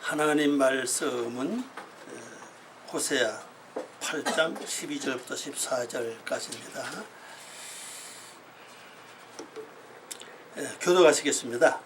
하나님 말씀은 호세아 8장 12절부터 14절까지입니다. 교독하시겠습니다.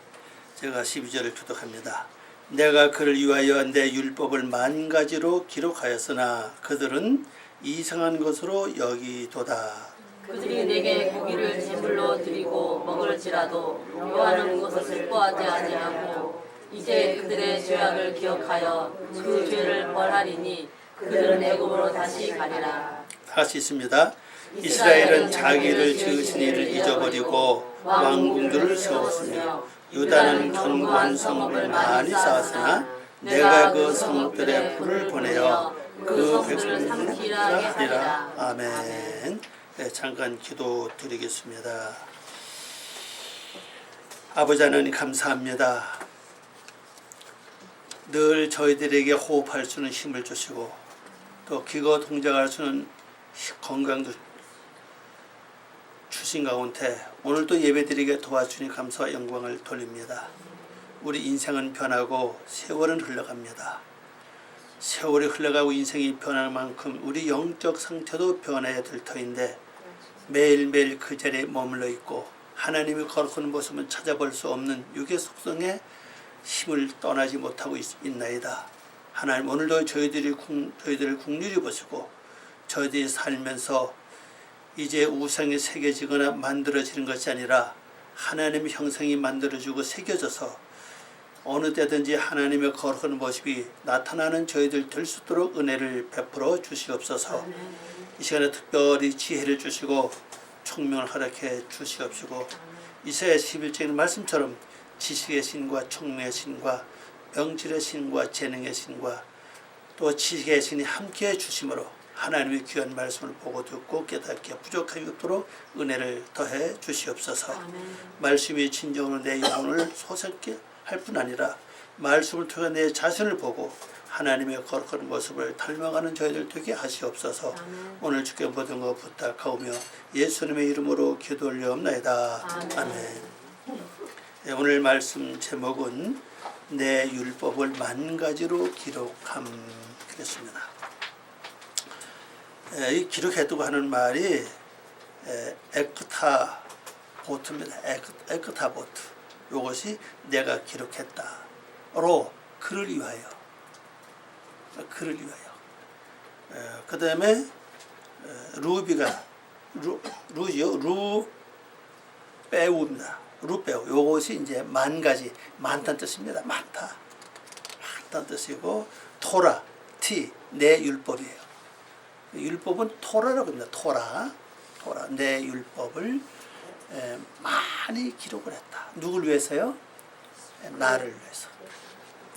제가 12절을 교독합니다. 내가 그를 위하여 내 율법을 만 가지로 기록하였으나 그들은 이상한 것으로 여기도다. 그들이 내게 고기를 제물로 드리고 먹을지라도 요하는 것을 슬퍼하지 아니하고 이제 그들의 죄악을 기억하여 그 죄를 벌하리니 그들은 애굽으로 다시 가리라. 다시 있습니다. 이스라엘은 자기를 지으신 이를 잊어버리고 왕궁들을 세웠으며 유다는 견고한 성읍을 많이 쌓았으나 내가 그 성읍들에 불을 보내어 그 백성을 삼키라 하리라. 아멘. 네, 잠깐 기도 드리겠습니다. 아버지 하나님 감사합니다. 늘 저희들에게 호흡할 수 있는 힘을 주시고 또 기거 동작할 수 있는 건강도 주신 가운데 오늘도 예배드리게 도와주니 감사와 영광을 돌립니다. 우리 인생은 변하고 세월은 흘러갑니다. 세월이 흘러가고 인생이 변하는 만큼 우리 영적 상태도 변해야 될 터인데 매일매일 그 자리에 머물러 있고 하나님이 거룩한 모습은 찾아볼 수 없는 육의 속성에 힘을 떠나지 못하고 있나이다. 하나님 오늘도 저희들을 긍휼히 보시고 저희들이 살면서 이제 우상이 새겨지거나 만들어지는 것이 아니라 하나님의 형상이 만들어지고 새겨져서 어느 때든지 하나님의 거룩한 모습이 나타나는 저희들 될 수 있도록 은혜를 베풀어 주시옵소서. 이 시간에 특별히 지혜를 주시고 총명을 허락해 주시옵시고 이사야 11장의 말씀처럼 지식의 신과 총명의 신과 명철의 신과 재능의 신과 또 지식의 신이 함께해 주심으로 하나님의 귀한 말씀을 보고 듣고 깨닫게 부족함이 없도록 은혜를 더해 주시옵소서. 말씀이 진정으로 내 영혼을 소생케 할 뿐 아니라 말씀을 통해 내 자신을 보고 하나님의 거룩한 모습을 닮아가는 저희들 되게 하시옵소서. 오늘 주께 모든 것 부탁하오며 예수님의 이름으로 기도 올려옵나이다. 아멘. 네, 오늘 말씀 제목은 내 율법을 만 가지로 기록함 그랬습니다. 이 기록했다고 하는 말이 에크타보트입니다. 에크타보트. 이것이 내가 기록했다로 그를 위하여. 그를 위하여. 그 다음에 루비가 루죠. 루배우입니다. 루배우. 요것이 이제 만 가지, 많다는 뜻입니다. 많다. 많다는 뜻이고 토라, 내 율법이에요. 율법은 토라라고 합니다. 토라. 내 율법을 많이 기록을 했다. 누굴 위해서요? 나를 위해서.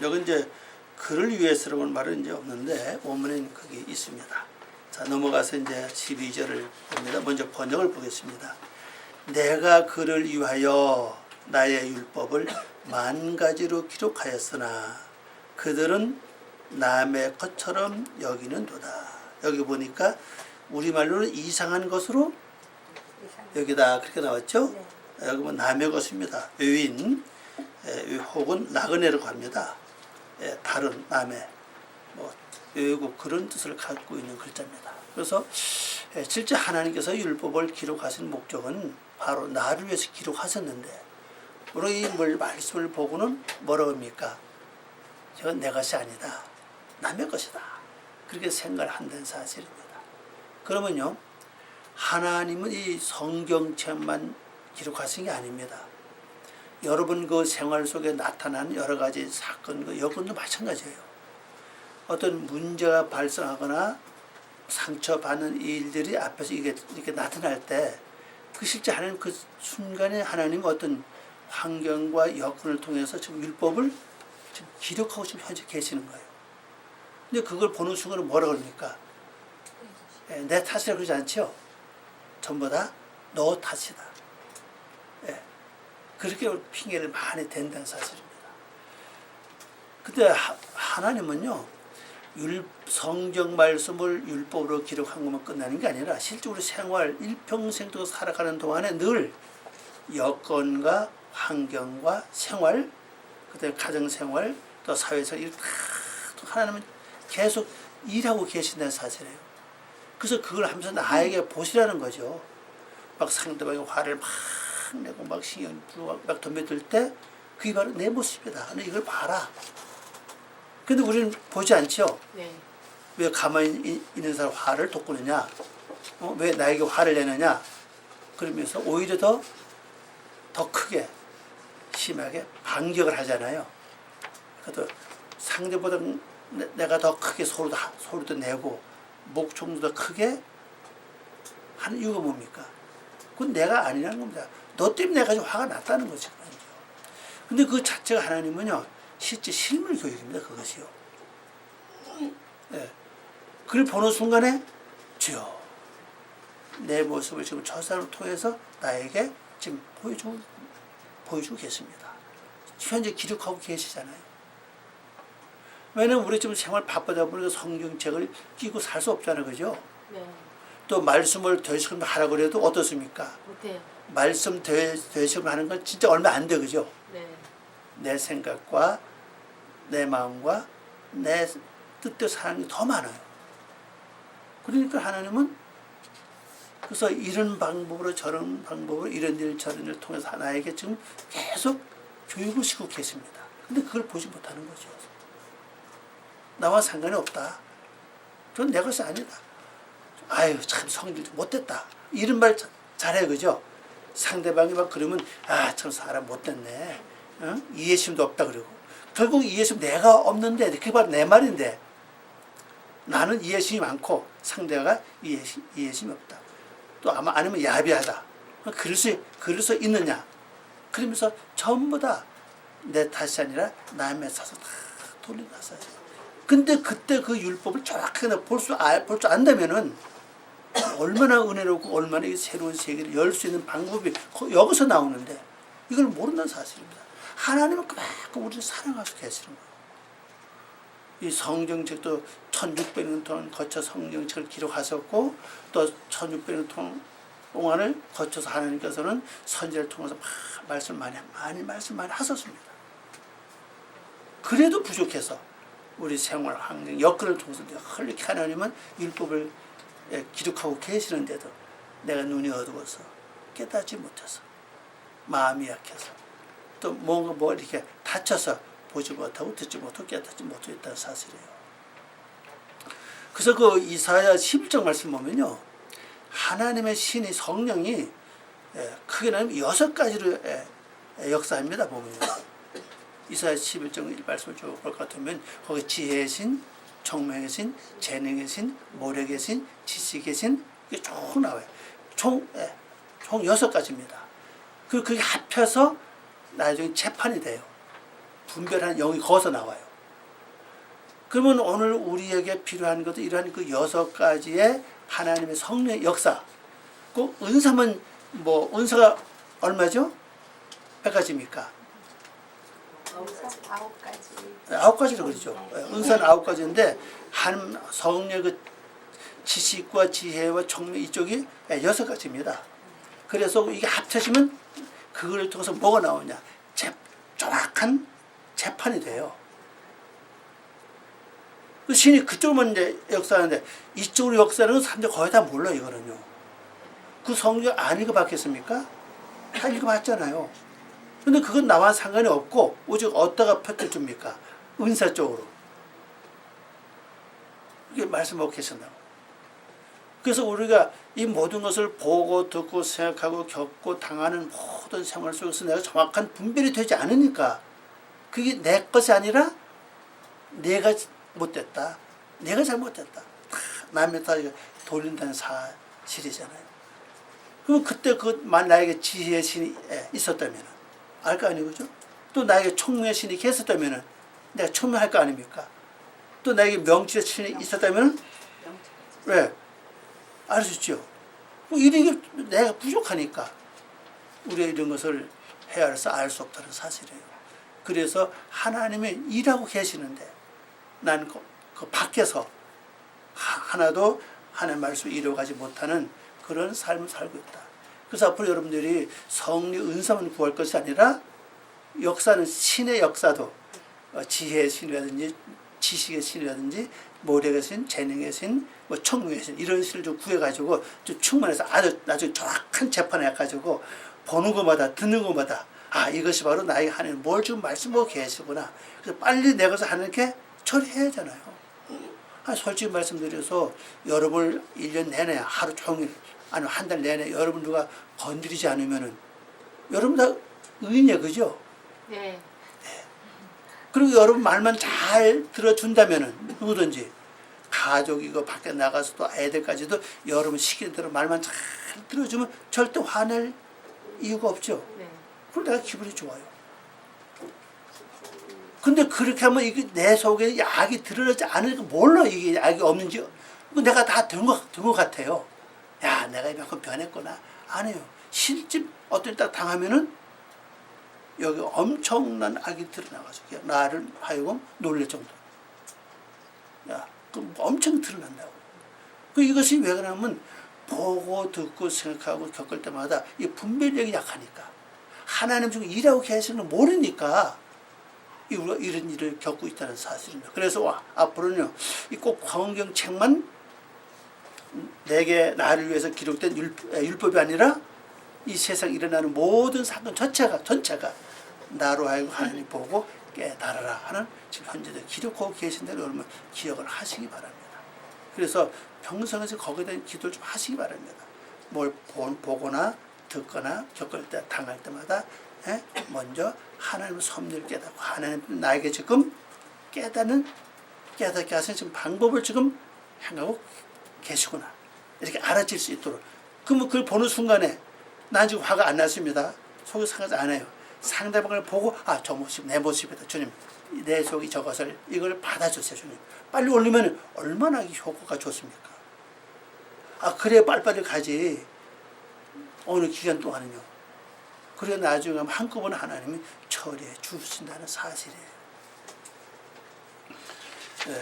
여기 이제 그를 위해서라는 말은 이제 없는데 원문에는 그게 있습니다. 자, 넘어가서 이제 12절을 봅니다. 먼저 번역을 보겠습니다. 내가 그를 위하여 나의 율법을 만 가지로 기록하였으나 그들은 남의 것처럼 여기는도다. 여기 보니까 우리말로는 이상한 것으로 여기다 그렇게 나왔죠? 네. 여기 보면 남의 것입니다. 외인 혹은 나그네라고 합니다. 다른 남의 외국 그런 뜻을 갖고 있는 글자입니다. 그래서 실제 하나님께서 율법을 기록하신 목적은 바로 나를 위해서 기록하셨는데 우리 이 말씀을 보고는 뭐라고 합니까? 저건 내 것이 아니다. 남의 것이다. 그렇게 생각한다는 사실입니다. 그러면요, 하나님은 이 성경책만 기록하신 게 아닙니다. 여러분 그 생활 속에 나타나는 여러 가지 사건, 여건도 마찬가지예요. 어떤 문제가 발생하거나 상처받는 일들이 앞에서 이렇게 나타날 때 그 실제 하나님 그 순간에 하나님 어떤 환경과 여건을 통해서 지금 율법을 지금 기록하고 지금 현재 계시는 거예요. 근데 그걸 보는 순간에 뭐라 그럽니까? 내 탓이라 그러지 않죠? 전부 다 너 탓이다. 그렇게 핑계를 많이 댄다는 사실입니다. 근데 하나님은요, 성경 말씀을 율법으로 기록한 것만 끝나는 게 아니라 실제 우리 생활, 일평생 동안 살아가는 동안에 늘 여건과 환경과 생활, 그다음에 가정생활, 또 사회에서 일 또 하나님은 계속 일하고 계신다는 사실이에요. 그래서 그걸 하면서 나에게 보시라는 거죠. 막 상대방이 화를 막 내고 막 신경 부르고 막 덤벼들 때 그게 바로 내 모습이다. 근데 이걸 봐라. 근데 우리는 보지 않죠. 네. 왜 가만히 있는 사람 화를 돋구느냐? 왜 나에게 화를 내느냐? 그러면서 오히려 더 크게 심하게 반격을 하잖아요. 그래도 상대보다 내가 더 크게 소리도 내고 목청도 더 크게 하는 이유가 뭡니까? 그건 내가 아니라는 겁니다. 너 때문에 내가 지금 화가 났다는 거죠. 근데 그 자체가 하나님은요, 실제 실물 교육입니다. 그것이요. 예. 그걸 보는 순간에 주여 내 모습을 지금 저 사람을 통해서 나에게 지금 보여주고 계십니다. 현재 기록하고 계시잖아요. 왜냐면 우리 지금 생활 바쁘다 보니까 성경책을 끼고 살 수 없잖아요. 그죠? 네. 또 말씀을 되시금 하라고 그래도 어떻습니까? 못해요. 말씀 되시금 하는 건 진짜 얼마 안 돼. 그죠? 네. 내 생각과 내 마음과 내 뜻대로 사는 게 더 많아요. 그러니까 하나님은 그래서 이런 방법으로 저런 방법으로 이런 일 저런 일을 통해서 나에게 지금 계속 교육을 시키고 계십니다. 근데 그걸 보지 못하는 거죠. 나와 상관이 없다. 그건 내 것이 아니다. 아유 참 성질 못됐다. 이런 말 잘해. 그죠? 상대방이 막 그러면 아 참 사람 못됐네. 어? 이해심도 없다 그러고 결국 이해심 내가 없는데 그게 바로 내 말인데 나는 이해심이 많고 상대가 이해심이 없다. 또 아니면 야비하다. 그럴 수 있느냐. 그러면서 전부 다 내 탓이 아니라 남의 탓을 다 돌려놨어요. 근데 그때 그 율법을 정확하게 볼 줄 안다면은 얼마나 은혜롭고 얼마나 이 새로운 세계를 열 수 있는 방법이 여기서 나오는데 이걸 모른다는 사실입니다. 하나님은 그만큼 우리를 사랑하시고 계시는 거예요. 이 성경책도 1600년 동안 거쳐 성경책을 기록하셨고 또 1600년 동안을 거쳐서 하나님께서는 선지자를 통해서 말씀 많이 하셨습니다. 그래도 부족해서 우리 생활 환경 여건을 통해서 이렇게 하나님은 율법을 기록하고 계시는데도 내가 눈이 어두워서 깨닫지 못해서 마음이 약해서 또 뭔가 이렇게 다쳐서 보지 못하고 듣지 못하고 깨닫지 못했다는 사실이에요. 그래서 그 이사야 11장 말씀 보면요, 하나님의 신이 성령이 크게 나누면 6가지로 역사합니다. 보면요. 이사야 11장 말씀을 쭉 볼 것 같으면 거기 지혜의 신, 총명의 신, 재능의 신, 모력의 신, 지식의 신 이게 쭉 나와요. 총 6가지입니다. 그리고 그게 합해서 나중에 재판이 돼요. 분별하는 영이 거기서 나와요. 그러면 오늘 우리에게 필요한 것도 이러한 그 6가지의 하나님의 성령의 역사. 그 은사만 은사가 얼마죠? 몇 가지입니까? 9가지. 9가지로 그러죠. 은사는 9가지인데 한 성령의 그 지식과 지혜와 총명 이쪽이 6가지입니다. 그래서 이게 합쳐지면 그걸 통해서 뭐가 나오냐? 정확한 재판이 돼요. 그 신이 그쪽으로만 이제 역사하는데 이쪽으로 역사하는 건 사람들 거의 다 몰라 이거는요. 그 성경 안 읽어봤겠습니까? 다 읽어봤잖아요. 근데 그건 나와 상관이 없고 오직 어디다가 표를 줍니까? 은사 쪽으로. 이게 말씀하고 계신다고. 그래서 우리가 이 모든 것을 보고 듣고 생각하고 겪고 당하는 모든 생활 속에서 내가 정확한 분별이 되지 않으니까 그게 내 것이 아니라 내가 못됐다. 내가 잘못됐다. 남의 다 돌린다는 사실이잖아요. 그럼 그때 나에게 지혜의 신이 있었다면 알 거 아니고 그죠? 또 나에게 총명의 신이 계셨다면 내가 총명할 거 아닙니까? 또 나에게 명철의 신이 있었다면 왜? 알 수 있죠. 이런 게 내가 부족하니까 우리가 이런 것을 헤아려서 알 수 없다는 사실이에요. 그래서 하나님이 일하고 계시는데 나는 그 밖에서 하나도 하나님 말씀을 이루어가지 못하는 그런 삶을 살고 있다. 그래서 앞으로 여러분들이 성령 은사만 구할 것이 아니라 역사는 신의 역사도 지혜의 신이라든지 지식의 신이라든지 모략의 신, 재능의 신, 뭐 청명의 신 이런 신을 좀 구해가지고 좀 충만해서 아주 나중에 정확한 재판을 해가지고 보는 것마다 듣는 것마다 아 이것이 바로 나에게 하나님 뭘 지금 말씀하고 계시구나. 그래서 빨리 내 것을 하나님께 처리해야 하잖아요. 솔직히 말씀드려서 여러분을 1년 내내 하루 종일 아니면 한 달 내내 여러분 누가 건드리지 않으면은 여러분 다 의인이야 그죠? 네. 그리고 여러분 말만 잘 들어준다면은 누구든지 가족이고 밖에 나가서도 애들까지도 여러분 시키는 대로 말만 잘 들어주면 절대 화낼 이유가 없죠. 네. 그럼 내가 기분이 좋아요. 근데 그렇게 하면 이게 내 속에 약이 들어가지 않으니까 몰라 이게 약이 없는지. 내가 다 된 것 같아요. 야 내가 이만큼 변했구나. 아니에요. 실제 어떤 딱 당하면은 여기 엄청난 악이 드러나가지고 나를 하여금 놀랄 정도. 야, 그 엄청 드러난다고. 그 이것이 왜 그러냐면 보고 듣고 생각하고 겪을 때마다 이 분별력이 약하니까 하나님 중에 일하고 계시는 걸 모르니까 이런 일을 겪고 있다는 사실입니다. 그래서 앞으로는요, 이 꼭 성경책만 내게 나를 위해서 기록된 율법이 아니라 이 세상 일어나는 모든 사건 전체가 나로 하여금 하나님 보고 깨달아라 하는 지금 현재도 기록하고 계신 대로 여러분 기억을 하시기 바랍니다. 그래서 평생에서 거기에 대한 기도를 좀 하시기 바랍니다. 뭘 보거나 듣거나 겪을 때 당할 때마다 먼저 하나님의 섭리를 깨닫고 하나님 나에게 지금 깨닫게 하시는 지금 방법을 지금 행하고 계시구나 이렇게 알아질 수 있도록 그러면 그걸 보는 순간에 난 지금 화가 안 났습니다. 속이 상하지 않아요. 상대방을 보고 저 모습 내 모습이다 주님 내 속이 저것을 이걸 받아주세요 주님 빨리 올리면 얼마나 효과가 좋습니까? 그래 빨리빨리 가지 어느 기간 동안은요. 그래 나중에 한꺼번에 하나님이 처리해 주신다는 사실이에요.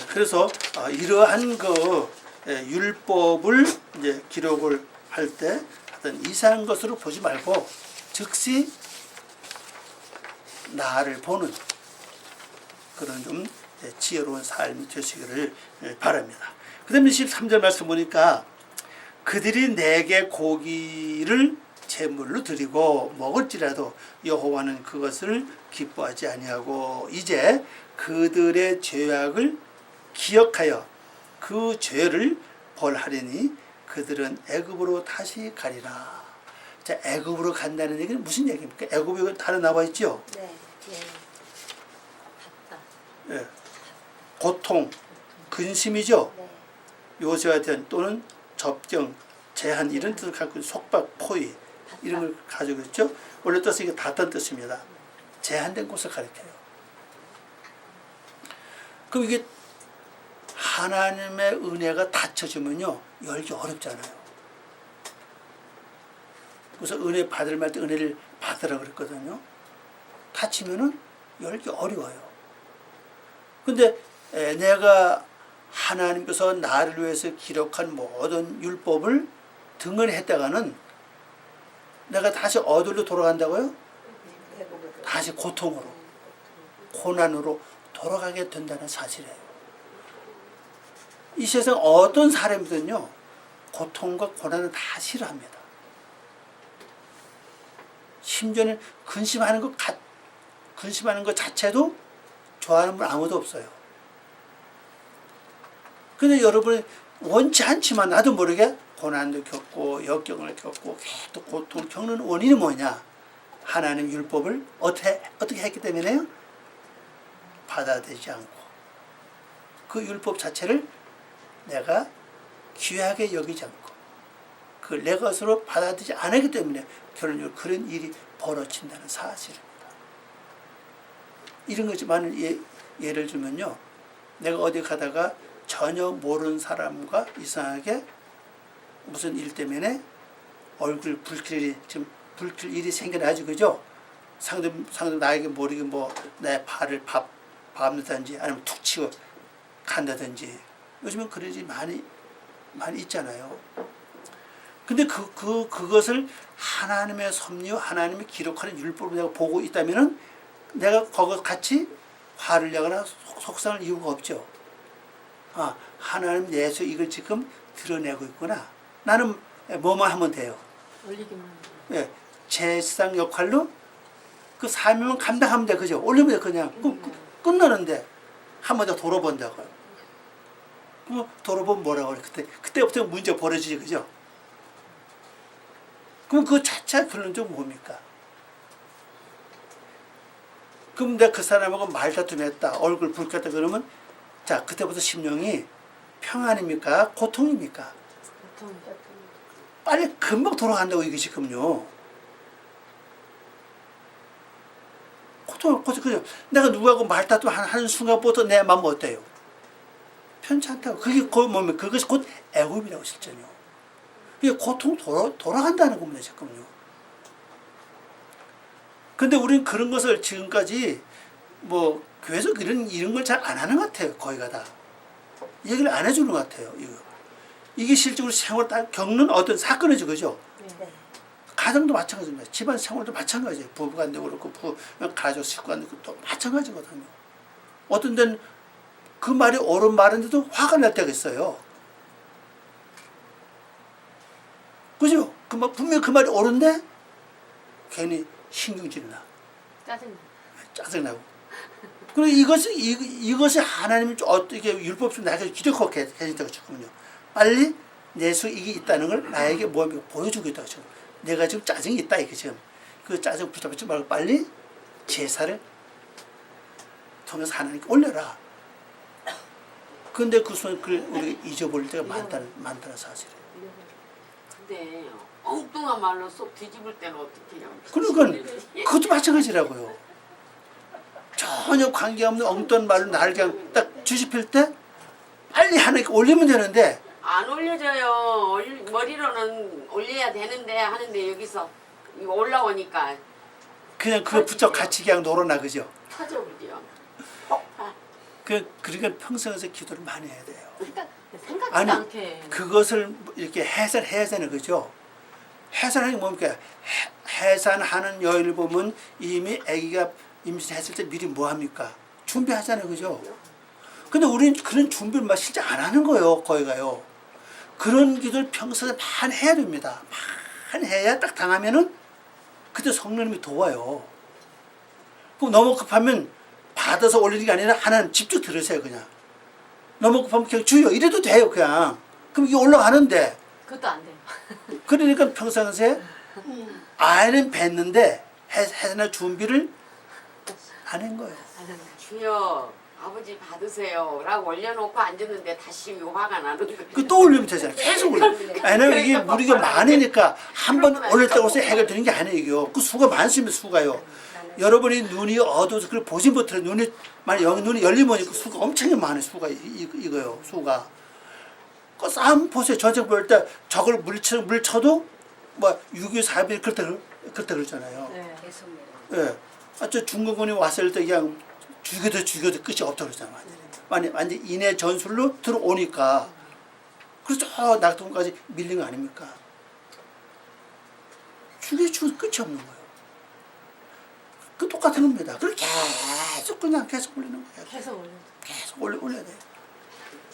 그래서 이러한 율법을 이제 기록을 할 때 어떤 이상한 것으로 보지 말고 즉시 나를 보는 그런 좀 지혜로운 삶이 되시기를 바랍니다. 그 다음에 13절 말씀 보니까 그들이 내게 고기를 제물로 드리고 먹을지라도 여호와는 그것을 기뻐하지 아니하고 이제 그들의 죄악을 기억하여 그 죄를 벌하리니 그들은 애굽으로 다시 가리라. 자, 애굽으로 간다는 얘기는 무슨 얘기입니까? 애굽이 다른 나와 있죠? 네. 예. 고통, 근심이죠? 네. 요새와 된 또는 접경, 제한 이런 뜻을 갖고 속박, 포위 이런 걸 가지고 있죠. 원래 뜻은 이게 닿다는 뜻입니다. 제한된 곳을 가리켜요. 그럼 이게 하나님의 은혜가 닫혀지면요 열기 어렵잖아요. 그래서 은혜 받을 말 때 은혜를 받으라 그랬거든요. 닫히면은 열기 어려워요. 근데 내가 하나님께서 나를 위해서 기록한 모든 율법을 등한했다가는 내가 다시 어디로 돌아간다고요? 다시 고통으로, 고난으로 돌아가게 된다는 사실이에요. 이 세상 어떤 사람이든요, 고통과 고난은 다 싫어합니다. 심지어는 근심하는 것 자체도 좋아하는 분 아무도 없어요. 근데 여러분이 원치 않지만 나도 모르게 고난도 겪고 역경을 겪고 계속 고통을 겪는 원인이 뭐냐? 하나님 율법을 어떻게 했기 때문에요? 받아들이지 않고 그 율법 자체를 내가 귀하게 여기지 않고 그 내 것으로 받아들이지 않았기 때문에 결론적으로 그런 일이 벌어진다는 사실입니다. 이런 거지만 예를 들면요, 내가 어디 가다가 전혀 모르는 사람과 이상하게 무슨 일 때문에 얼굴 붉힐 일이 생겨나지, 그죠? 상대 나에게 모르게 내 발을 밟는다든지 아니면 툭 치고 간다든지 요즘은 그런 일이 많이 있잖아요. 근데 그것을 하나님의 섭리와 하나님이 기록하는 율법을 내가 보고 있다면은 내가 거기서 같이 화를 내거나 속상할 이유가 없죠. 아, 하나님 내에서 이걸 지금 드러내고 있구나. 나는 뭐만 하면 돼요. 올리기만. 예, 제사장 역할로 그 사명을 감당하면 돼. 그죠? 올리면 돼. 그냥 끝나는데 한 번 더 돌아본다고요. 뭐 돌아보면 뭐라고 그래. 그때부터 문제 벌어지지. 그죠? 그럼 그 자체가 결론적으로 뭡니까? 그럼 내가 그 사람하고 말다툼했다. 얼굴 붉혔다 그러면 자, 그때부터 심령이 평안입니까? 고통입니까? 보통 빨리 금방 돌아간다고 이게 지금요. 고통, 그죠? 내가 누구하고 말다툼 하는 순간부터 내 마음 어때요? 편치 않다고. 그게 뭡니까? 그것이 곧 애굽이라고 실전이요. 이게 고통 돌아간다는 겁니다, 지금요. 근데 우리는 그런 것을 지금까지 뭐 교회에서 이런 걸 잘 안 하는 것 같아요. 거기가 다. 얘기를 안 해주는 것 같아요. 이게 실제로 생활 다 겪는 어떤 사건이죠. 그죠? 네. 가정도 마찬가지입니다. 집안 생활도 마찬가지예요. 부부간도 그렇고 가족 식구간도 또 마찬가지거든요. 어떤 데는 그 말이 옳은 말인데도 화가 날 때가 있어요. 그죠? 분명히 그 말이 옳은데 괜히 신경질이 나. 짜증나고. 그리고 이것이 하나님이 어떻게 율법적으로 나에게 기록하고 계신다고 지금요. 빨리 내 속에 이게 있다는 걸 나에게 보여주겠다고 지금. 내가 지금 짜증이 있다 이게 지금. 그 짜증 붙잡지 말고 빨리 제사를 통해서 하나님께 올려라. 근데 그 순간 우리가 잊어버릴 때가 많다는 사실이에요. 근데 엉뚱한 말로 쏙 뒤집을 때는 어떻게 해요? 그러니까 그것도 마찬가지라고요. 전혀 관계없는 엉뚱한 말로 나를 그냥 딱 뒤집힐 때 빨리 하나님께 올리면 되는데 안 올려져요. 머리로는 올려야 되는데 하는데 여기서 이거 올라오니까 그냥 그거 붙여 같이 그냥 놀아나 그죠? 터져버려. 그러니까 평생에서 기도를 많이 해야 돼요. 생각지도 아니 않게. 그것을 이렇게 해설해야 되는 거죠. 해설하는 게 뭡니까? 해산하는 여인을 보면 이미 아기가 임신했을 때 미리 뭐 합니까? 준비하잖아요, 그죠? 근데 우리는 그런 준비를 막 실제 안 하는 거예요, 거기 가요. 그런 기도를 평소에 많이 해야 됩니다. 많이 해야 딱 당하면은 그때 성령님이 도와요. 그럼 너무 급하면 받아서 올리는 게 아니라 하나님 직접 들으세요, 그냥. 너무 급하면 그냥 주여 이래도 돼요, 그냥. 그럼 이게 올라가는데. 그것도 안 돼요. 그러니까 평상시에 아이는 뵀는데 해산할 준비를 안 한 거예요. 주여 아버지 받으세요 라고 올려놓고 앉았는데 다시 화가 나는 거예요. 그 또 올리면 되잖아요. 계속 올려. 왜냐면 이게 무리가 많으니까 한 번 올렸다고 해서 해결되는 게 아니에요. 그 수가 많으면 수가요. 여러분이 눈이 어두워서 그걸 보지 못해요. 만약 여기 눈이 열리면 그 수가 엄청 많아요. 수가 이거요. 수가. 그 싸움 보세요. 전쟁 볼 때 적을 물쳐도 뭐 6.25 4.1 그렇다 그러잖아요. 네. 예. 저 중국군이 왔을 때 그냥 죽여도 끝이 없다고 그러잖아요. 완전 인해 전술로 들어오니까. 그래서 저 낙동까지 밀린 거 아닙니까? 죽여도 끝이 없는 거예요. 그 똑같은 겁니다. 그걸 계속 올리는 거예요. 계속 올려야 돼요.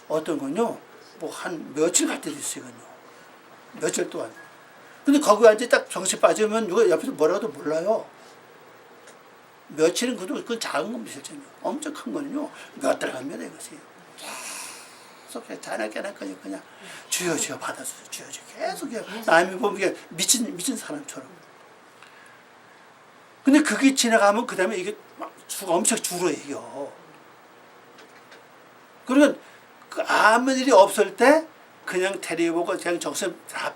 어떤 건요, 뭐 한 며칠 갈 때도 있어요, 이건요. 며칠 동안. 근데 거기 앉아 딱 정신 빠지면 누가 옆에서 뭐라고도 몰라요. 며칠은 그건 작은 겁니다, 실제로. 엄청 큰 거는요, 몇 달 갑니다, 이것이. 계속 자나깨나 그냥 주여 받아주세요, 주여. 계속 남이 보면 미친 사람처럼. 근데 그게 지나가면 그 다음에 이게 막 수가 엄청 줄어요. 그러면 그 아무 일이 없을 때 그냥 데려보고 그냥 정신 다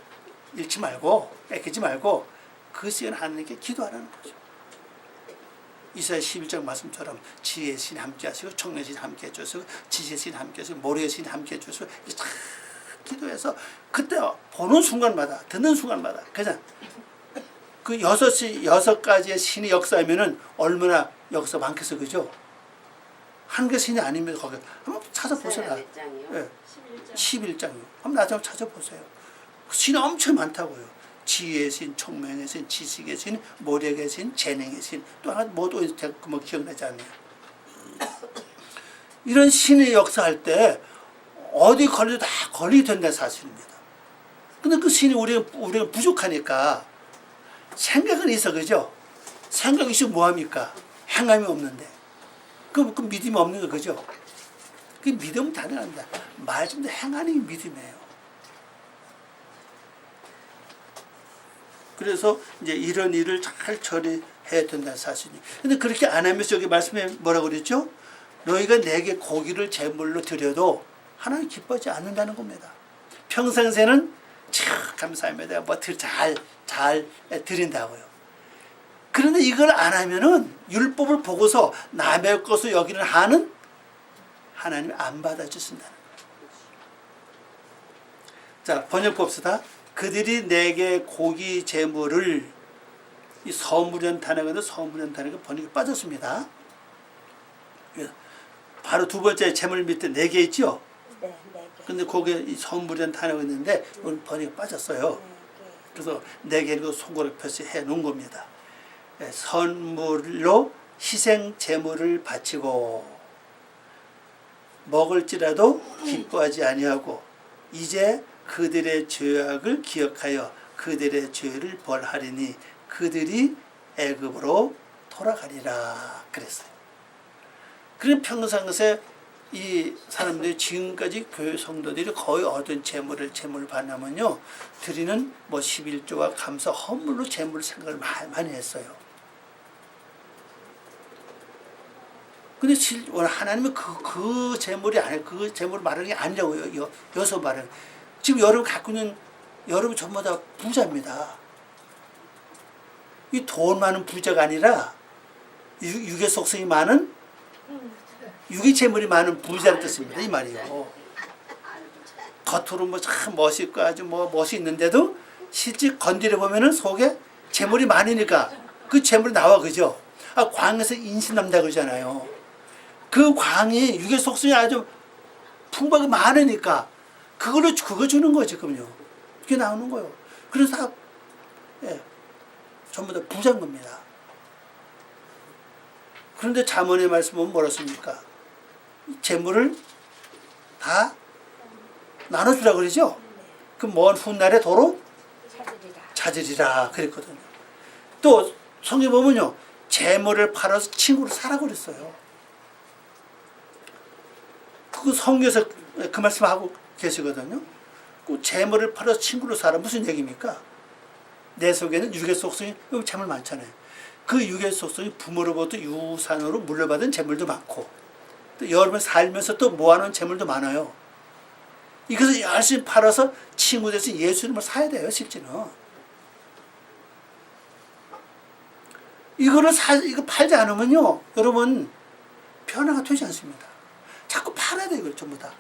잃지 말고 뺏기지 말고 그 시간 하나님께 기도하라는 거죠. 이사야 11장 말씀처럼 지혜의 신 함께 하시고 청년의 신 함께 해주시고 지혜의 신 함께 하시고 모래의 신 함께 해주시고 다 기도해서 그때 보는 순간마다 듣는 순간마다 그냥 그 6가지의 신이 역사하면은 얼마나 역사 많겠어, 그죠? 한 개 신이 아니면 거기 한번 찾아보세요. 몇 장이요? 예. 11장이요. 한번 나중에 찾아보세요. 신이 엄청 많다고요. 지혜의 신, 총명의 신, 지식의 신, 모략의 신, 재능의 신, 또 하나 뭐또 뭐 기억나지 않네요. 이런 신의 역사할 때 어디 걸려도 다 걸리게 된다는 사실입니다. 근데 그 신이 우리가 부족하니까 생각은 있어, 그죠? 생각이 있으면 뭐합니까? 행함이 없는데. 그 믿음이 없는 거, 그죠? 그 믿음은 가능합니다. 말 좀 더 행하는 게 믿음이에요. 그래서 이제 이런 일을 잘 처리해야 된다는 사실이에요. 근데 그렇게 안 하면서 여기 말씀에 뭐라고 그랬죠? 너희가 내게 고기를 제물로 드려도 하나님 기뻐하지 않는다는 겁니다. 평상시에는 참 감사합니다. 뭐 잘 드린다고요. 그런데 이걸 안 하면은 율법을 보고서 남의 것을 여기는 한은 하나님이 안 받아주신다는 거예요. 자, 번역 봅시다. 그들이 내게 고기 제물을, 이 서무련 단어가 서무련 단어가 번역이 빠졌습니다. 바로 두 번째 제물 밑에 4개 있죠? 네, 네 개. 근데 거기에 이 서무련 단어가 있는데 오늘 번역이 빠졌어요. 그래서 4개를 손가락 표시해 놓은 겁니다. 선물로 희생 제물을 바치고 먹을지라도 기뻐하지 아니하고 이제 그들의 죄악을 기억하여 그들의 죄를 벌하리니 그들이 애굽으로 돌아가리라 그랬어요. 그런 평상시에 이 사람들이 지금까지 교회 성도들이 거의 얻은 제물을 받냐면요, 드리는 뭐 11조와 감사 헌물로 제물을 생각을 많이 했어요. 근데 하나님은 그 제물이 아니에요. 그 제물을 말하는 게 아니라고요. 여기서 말하는. 지금 여러분 갖고 있는, 여러분 전부 다 부자입니다. 이 돈 많은 부자가 아니라 육의 속성이 많은, 육의 재물이 많은 부자를 뜻입니다. 이 말이요. 겉으로 뭐 참 멋있고 아주 뭐 멋이 있는데도 실제 건드려 보면은 속에 재물이 많으니까 그 재물이 나와, 그죠? 아, 광에서 인신남다 그러잖아요. 그 광이 육의 속성이 아주 풍부하게 많으니까 그거 주는 거지, 그럼요. 그게 나오는 거예요. 그래서 다, 전부 다 부자인 겁니다. 그런데 잠언의 말씀은 뭐라 씁니까? 재물을 다 나눠주라 그러죠? 그 먼 훗날에 도로 찾으리라 그랬거든요. 또 성경 보면요, 재물을 팔아서 친구로 사라 그랬어요. 그 성경에서 그 말씀하고 계시거든요. 그 재물을 팔아서 친구로 살아, 무슨 얘기입니까? 내 속에는 육의 속성이 재물 많잖아요. 그 육의 속성이 부모로부터 유산으로 물려받은 재물도 많고, 또 여러분 살면서 또 모아놓은 재물도 많아요. 이것을 열심히 팔아서 친구 돼서 예수님을 사야 돼요, 실제는. 이거 팔지 않으면요, 여러분 변화가 되지 않습니다. 자꾸 팔아야 돼요, 이걸 전부 다.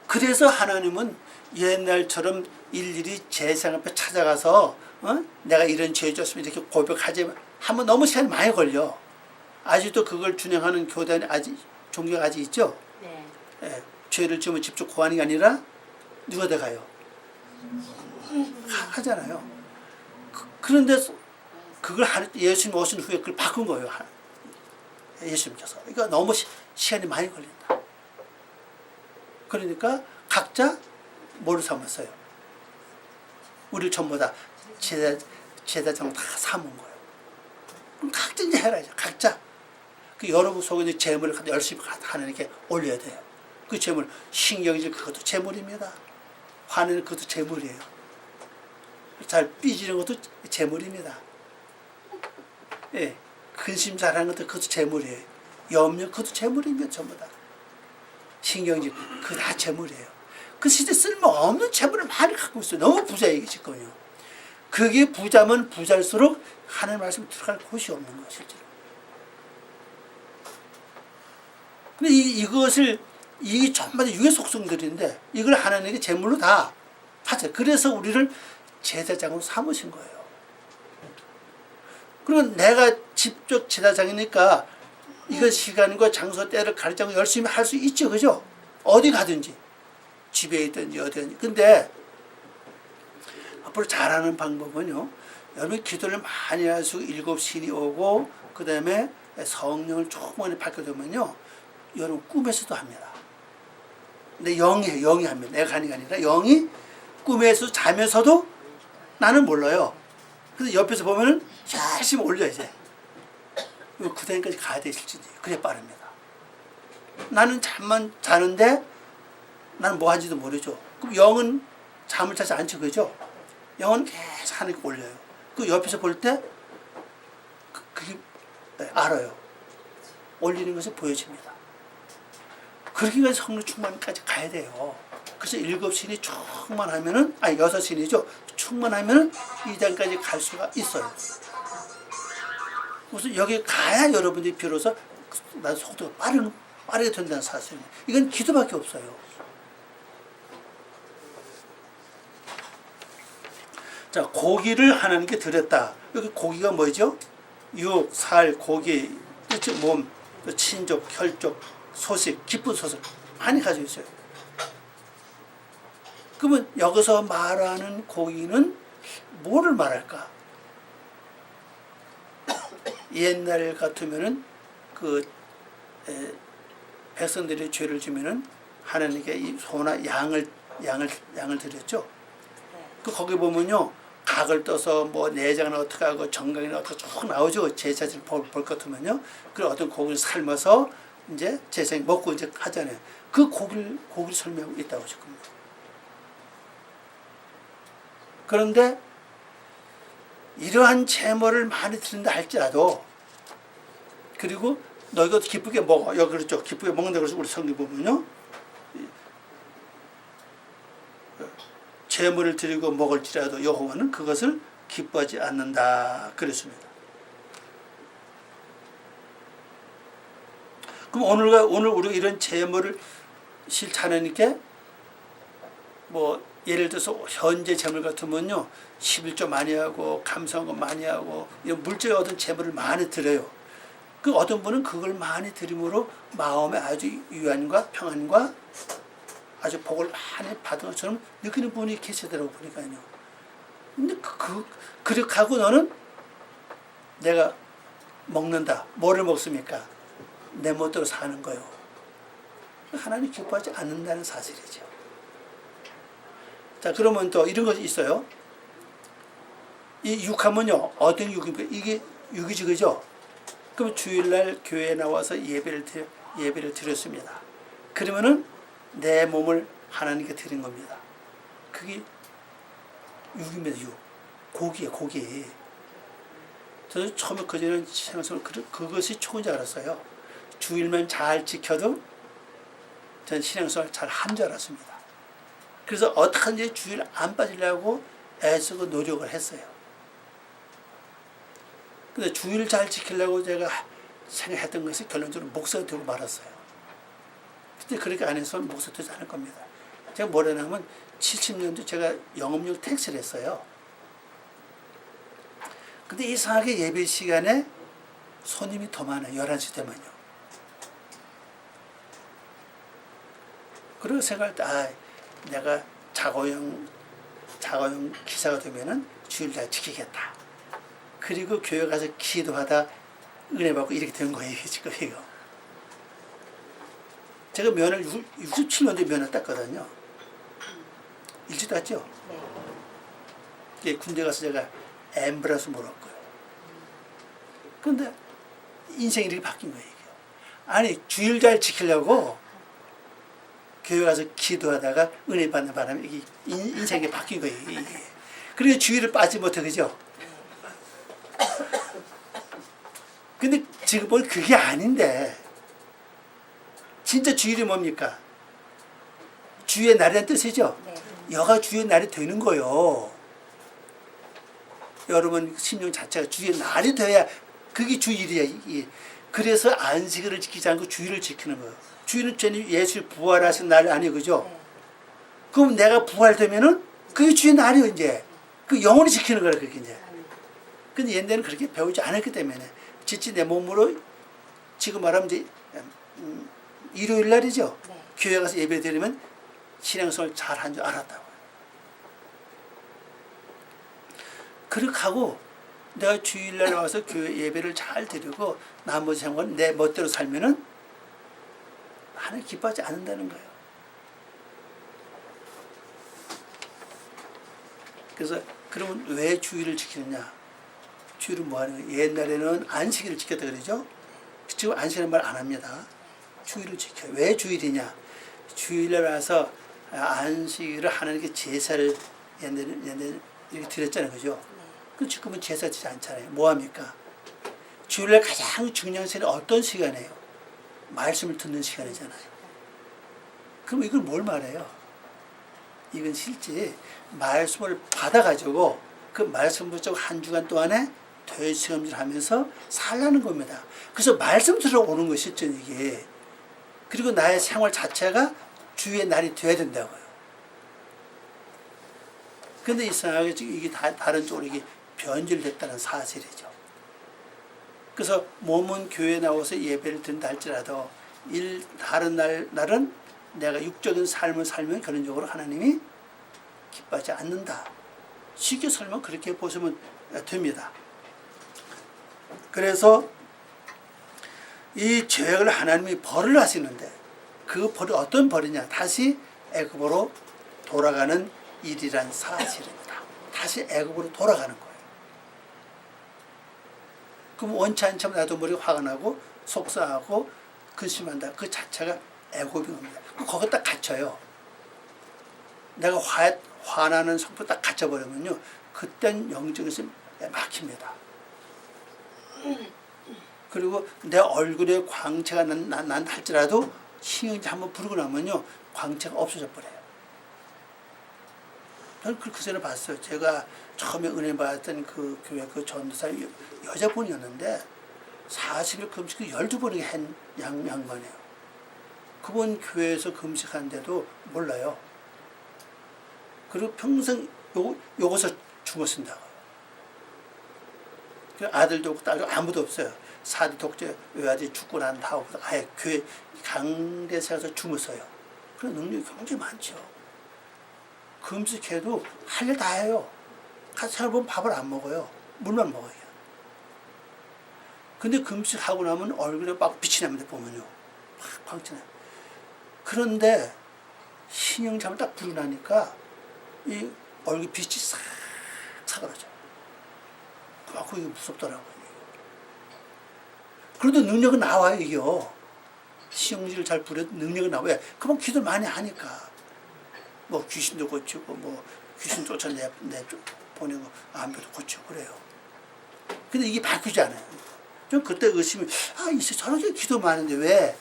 그래서 하나님은 옛날처럼 일일이 제상 앞에 찾아가서 내가 이런 죄 졌으면 이렇게 고백하지 하면 너무 시간이 많이 걸려. 아직도 그걸 준행하는 교단이 종교가 아직 있죠? 네. 예, 죄를 지으면 직접 고하는 게 아니라 누가 돼 가요? 하잖아요. 그런데 그걸 예수님 오신 후에 그걸 바꾼 거예요. 예수님께서. 그러니까 너무 시간이 많이 걸린다. 그러니까 각자 뭐를 삼았어요? 우리 전부 다 제사장 다 삼은 거예요. 그럼 각자 이제 해라죠. 각자. 그 여러분 속에 있는 재물을 열심히 하나님께 올려야 돼요. 그 재물, 신경질 그것도 재물입니다. 화내는 그것도 재물이에요. 잘 삐지는 것도 재물입니다. 예, 근심 잘하는 것도 그것도 재물이에요. 염려 그것도 재물입니다. 전부 다. 신경질 그거 다 재물이에요. 그 진짜 쓸모없는 재물을 많이 갖고 있어요. 너무 부자이거든요. 그게 부자면 부자일수록 하나님 말씀이 들어갈 곳이 없는 거예요, 실제로. 근데 이게 전부 다 육의 속성들인데 이걸 하나님께 재물로 다 하죠. 그래서 우리를 제사장으로 삼으신 거예요. 그러면 내가 직접 제사장이니까 이거 시간과 장소 때를 가르치고 열심히 할 수 있죠, 그죠? 어디 가든지. 집에 있든지 어디든지. 근데 앞으로 잘하는 방법은요, 여러분 기도를 많이 하시고 7 신이 오고 그 다음에 성령을 충만히 받게 되면요, 여러분 꿈에서도 합니다. 근데 영이 합니다. 내가 하는 게 아니라 영이 꿈에서 자면서도 나는 몰라요. 근데 옆에서 보면은 열심히 올려 이제. 그 단계까지 가야 돼 실질이. 그래 빠릅니다. 나는 잠만 자는데 나는 뭐 하는지도 모르죠. 그럼 영은 잠을 자지 않죠, 그죠? 영은 계속 하늘에 올려요. 그 옆에서 볼 때 그게 알아요. 올리는 것이 보여집니다. 그렇게까지 성령 충만까지 가야 돼요. 그래서 7신이 충만하면은, 아니 6신이죠. 충만하면은 이 단까지 갈 수가 있어요. 그래서 여기 가야 여러분들이 비로소 나 속도가 빠르게 된다는 사실입니다. 이건 기도밖에 없어요. 자, 고기를 하나님께 드렸다. 여기 고기가 뭐죠? 육, 살, 고기, 뜻이 몸, 친족, 혈족, 소식, 기쁜 소식 많이 가지고 있어요. 그러면 여기서 말하는 고기는 뭐를 말할까? 옛날 같으면은 백성들이 죄를 지면은 하나님께 이 소나 양을 드렸죠. 그 거기 보면요, 각을 떠서 뭐 내장은 어떻게 하고 정강이나 어떻게 쭉 나오죠. 제사질 볼 것 같으면요. 그 어떤 고기를 삶아서 이제 제사에 먹고 이제 하잖아요. 그 고기를 설명하고 있다고 지금. 그런데 이러한 제물을 많이 드린다 할지라도, 그리고 너희가 기쁘게 먹어. 여기 그렇죠. 기쁘게 먹는다 그래서 우리 성경 보면요, 제물을 드리고 먹을지라도 여호와는 그것을 기뻐하지 않는다 그랬습니다. 그럼 오늘 우리가 이런 제물을 실천하니까 뭐 예를 들어서 현재 제물 같으면요, 11조 많이 하고 감사헌금 많이 하고 이런 물질의 어떤 제물을 많이 드려요. 그 어떤 분은 그걸 많이 드림으로 마음에 아주 유안과 평안과 아주 복을 많이 받은 것처럼 느끼는 분이 계시더라고 보니까요. 근데 그렇게 하고 너는 내가 먹는다. 뭐를 먹습니까? 내 멋대로 사는 거요. 하나님 기뻐하지 않는다는 사실이죠. 자, 그러면 또 이런 것이 있어요. 이 육하면요, 어떤 육입니까? 이게 육이지, 그죠? 그럼 주일날 교회에 나와서 예배를 드렸습니다. 그러면은 내 몸을 하나님께 드린 겁니다. 그게 육입니다, 육. 고기예요, 고기. 저는 처음에 그전에는 신앙생활 그것이 좋은 줄 알았어요. 주일만 잘 지켜도 전 신앙생활 잘 한 줄 알았습니다. 그래서 어떡하든지 주일 안 빠지려고 애쓰고 노력을 했어요. 근데 주일 잘 지키려고 제가 생각했던 것이 결론적으로 목사가 되고 말았어요. 근데 그렇게 안 해서 목사 되지 않을 겁니다. 제가 뭐라냐면 70년도 제가 영업용 택시를 했어요. 근데 이상하게 예배 시간에 손님이 더 많아요. 11시 되면요. 그리고 생각할 때, 내가 자가용 기사가 되면은 주일 잘 지키겠다. 그리고 교회 가서 기도하다 은혜 받고 이렇게 된 거예요, 지금 이거. 제가 면을 67년도에 면을 땄거든요. 일찍 땄죠? 네. 군대 가서 제가 엠브라스 몰았고요. 그런데 인생이 이렇게 바뀐 거예요, 이게. 아니, 주일 잘 지키려고 교회 가서 기도하다가 은혜 받는 바람에 이게 인생이 바뀐 거예요, 이게. 그리고 주일을 빠지 못해, 그죠? 근데 지금 보니 그게 아닌데, 진짜 주일이 뭡니까? 주의 날이라는 뜻이죠? 네. 여가 주의 날이 되는 거요. 여러분 심령 자체가 주의 날이 돼야 그게 주일이야. 이게. 그래서 안식일을 지키지 않고 주일을 지키는 거예요. 주일은 예수의 부활하신 날 아니에요, 그죠? 네. 그럼 내가 부활되면은 그게 주의 날이요, 이제. 그 영원히 지키는 거야, 그게 이제. 근데 옛날에는 그렇게 배우지 않았기 때문에 지치 내 몸으로 지금 말하면 이제 일요일 날이죠. 네. 교회 가서 예배 드리면 신앙생활 잘 한 줄 알았다고요. 그렇게 하고 내가 주일날 와서 교회 예배를 잘 드리고 나머지 생활은 내 멋대로 살면은 하나님 기뻐하지 않는다는 거예요. 그래서 그러면 왜 주일을 지키느냐? 주일은 뭐 하는 거예요? 옛날에는 안식일을 지켰다 그러죠? 지금 안식일은 말 안 합니다. 주일을 지켜요. 왜 주일이냐? 주일날 와서 안식일을 하나님께 제사를 옛날에 이렇게 드렸잖아요. 그죠? 그 지금은 제사 지지 않잖아요. 뭐 합니까? 주일날 가장 중요한 시간이 어떤 시간이에요? 말씀을 듣는 시간이잖아요. 그럼 이걸 뭘 말해요? 이건 실제 말씀을 받아가지고 그 말씀 붙잡고 한 주간 동안에 되새김질하면서 살라는 겁니다. 그래서 말씀 들어오는 것이 실제 이게. 그리고 나의 생활 자체가 주의 날이 돼야 된다고요. 근데 이상하게 이게 다른 쪽으로 이게 변질됐다는 사실이죠. 그래서 몸은 교회에 나와서 예배를 드린다 할지라도 다른 날은 내가 육적인 삶을 살면 결론적으로 하나님이 기뻐하지 않는다. 쉽게 설명 그렇게 보시면 됩니다. 그래서 이 죄악을 하나님이 벌을 하시는데 그 벌이 어떤 벌이냐? 다시 애굽으로 돌아가는 일이란 사실입니다. 다시 애굽으로 돌아가는 거예요. 그럼 원치 않지만 나도 모르게 화가 나고 속상하고 근심한다. 그 자체가 애굽인 겁니다. 거기 딱 갇혀요. 내가 화나는 성품 딱 갇혀버리면요. 그땐 영적에서 막힙니다. 그리고 내 얼굴에 광채가 난다 할지라도 신경질 한번 부르고 나면요. 광채가 없어져 버려요. 저는 그 전에 봤어요. 제가 처음에 은혜 받았던 그 교회 그 전도사 여자분이었는데 40일 금식 12번이나 한 양반이에요. 그분 교회에서 금식하는데도 몰라요. 그리고 평생 요것을 죽었습니다. 아들도 없고 딸도 아무도 없어요. 사대 독재 외아들이 죽고 난 다음부터 아예 교회 강대사에서 죽었어요. 그런 능력이 굉장히 많죠. 금식해도 할 일 다 해요. 같이 살아보면 밥을 안 먹어요. 물만 먹어요. 근데 금식하고 나면 얼굴에 막 빛이 납니다. 보면요. 막 광채나요. 그런데 신영잠을 딱 부르고 나니까 이 얼굴 빛이 싹 사그라져요. 그게 무섭더라고요. 그래도 능력은 나와요, 이게요. 시험지를 잘 부려도 능력은 나와요. 그만 기도를 많이 하니까. 뭐 귀신도 고치고, 뭐 귀신 쫓아내 보내고, 암벽도 고치고 그래요. 근데 이게 바뀌지 않아요. 좀 그때 의심이, 이제 저렇게 기도 많은데 왜